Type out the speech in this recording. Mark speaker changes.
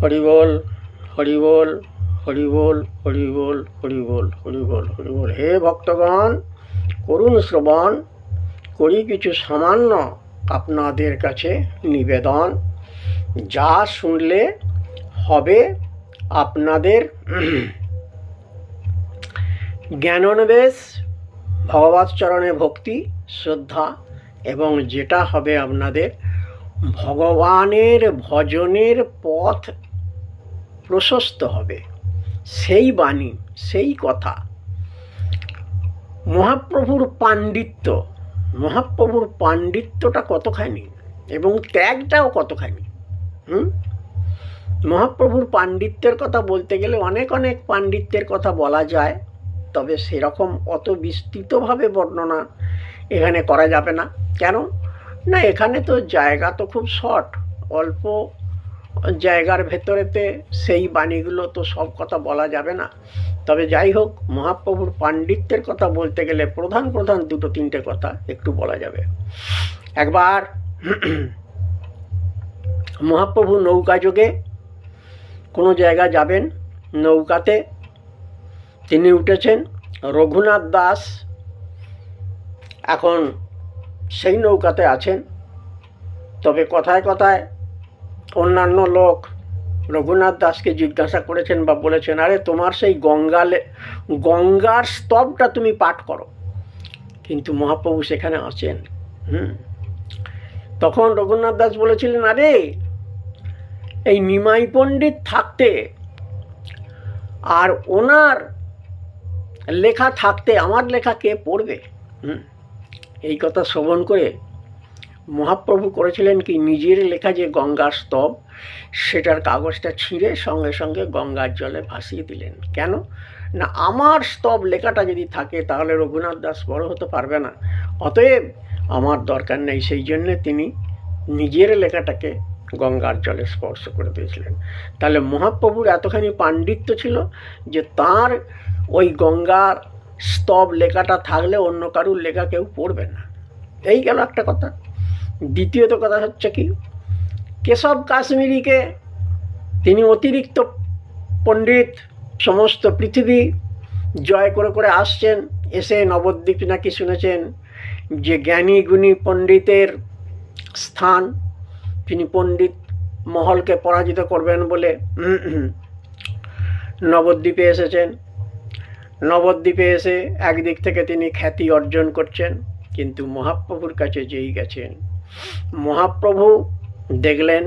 Speaker 1: হরি বল, হরি বল, হরি বল, হরি বল, হরি বল, হরি বল, হরি বল। হে ভক্তগণ, করুণ শ্রবণ করি কিছু সামান্য আপনাদের কাছে নিবেদন। যা শুনলে হবে আপনাদের জ্ঞানোন্মেষ, ভগবৎ চরণে ভক্তি শ্রদ্ধা, এবং যেটা হবে আপনাদের ভগবানের ভজনের পথ প্রশস্ত হবে। সেই বাণী, সেই কথা। মহাপ্রভুর পাণ্ডিত্যটা কতখানি এবং ত্যাগটাও কতখানি। মহাপ্রভুর পাণ্ডিত্যের কথা বলতে গেলে অনেক অনেক পাণ্ডিত্যের কথা বলা যায়, তবে সেরকম অত বিস্তৃতভাবে বর্ণনা এখানে করা যাবে না। কেন না, এখানে তো জায়গা তো খুব শর্ট, অল্প জায়গার ভেতরেতে সেই বাণীগুলো তো সব কথা বলা যাবে না। তবে যাই হোক, মহাপ্রভুর পাণ্ডিত্যের কথা বলতে গেলে প্রধান প্রধান দুটো তিনটে কথা একটু বলা যাবে। একবার মহাপ্রভু নৌকা যোগে কোনো জায়গা যাবেন, নৌকাতে তিনি উঠেছেন। রঘুনাথ দাস এখন সেই নৌকাতে আছেন। তবে কথায় কথায় অন্যান্য লোক রঘুনাথ দাসকে জিজ্ঞাসা করেছেন বা বলেছেন, আরে তোমার সেই গঙ্গার স্তবটা তুমি পাঠ করো। কিন্তু মহাপ্রভু সেখানে আছেন। তখন রঘুনাথ দাস বলেছিলেন, আরে এই নিমাই পণ্ডিত থাকতে আর ওনার লেখা থাকতে আমার লেখা কে পড়বে? এই কথা শ্রবণ করে মহাপ্রভু করেছিলেন কি, নিজের লেখা যে গঙ্গার স্তব, সেটার কাগজটা ছিঁড়ে সঙ্গে সঙ্গে গঙ্গার জলে ভাসিয়ে দিলেন। কেন না, আমার স্তব লেখাটা যদি থাকে তাহলে রঘুনাথ দাস বড় হতে পারবে না, অতএব আমার দরকার নেই। সেই জন্যে তিনি নিজের লেখাটাকে গঙ্গার জলে স্পর্শ করে দিয়েছিলেন। তাহলে মহাপ্রভুর এতখানি পাণ্ডিত্য ছিল যে তার ওই গঙ্গার স্তব লেখাটা থাকলে অন্য কারুর লেখা কেউ পড়বে না। এই গেল একটা কথা। দ্বিতীয়ত কথা হচ্ছে কি, কেশব কাশ্মীরিকে তিনি অতিরিক্ত পণ্ডিত, সমস্ত পৃথিবী জয় করে করে আসছেন। এসে নবদ্বীপ নাকি শুনেছেন যে জ্ঞানী গুণী পণ্ডিতের স্থান, তিনি পণ্ডিত মহলকে পরাজিত করবেন বলে নবদ্বীপে এসেছেন। নবদ্বীপে এসে একদিক থেকে তিনি খ্যাতি অর্জন করছেন, কিন্তু মহাপ্রভুর কাছে যেই গেছেন, মহাপ্রভু দেখলেন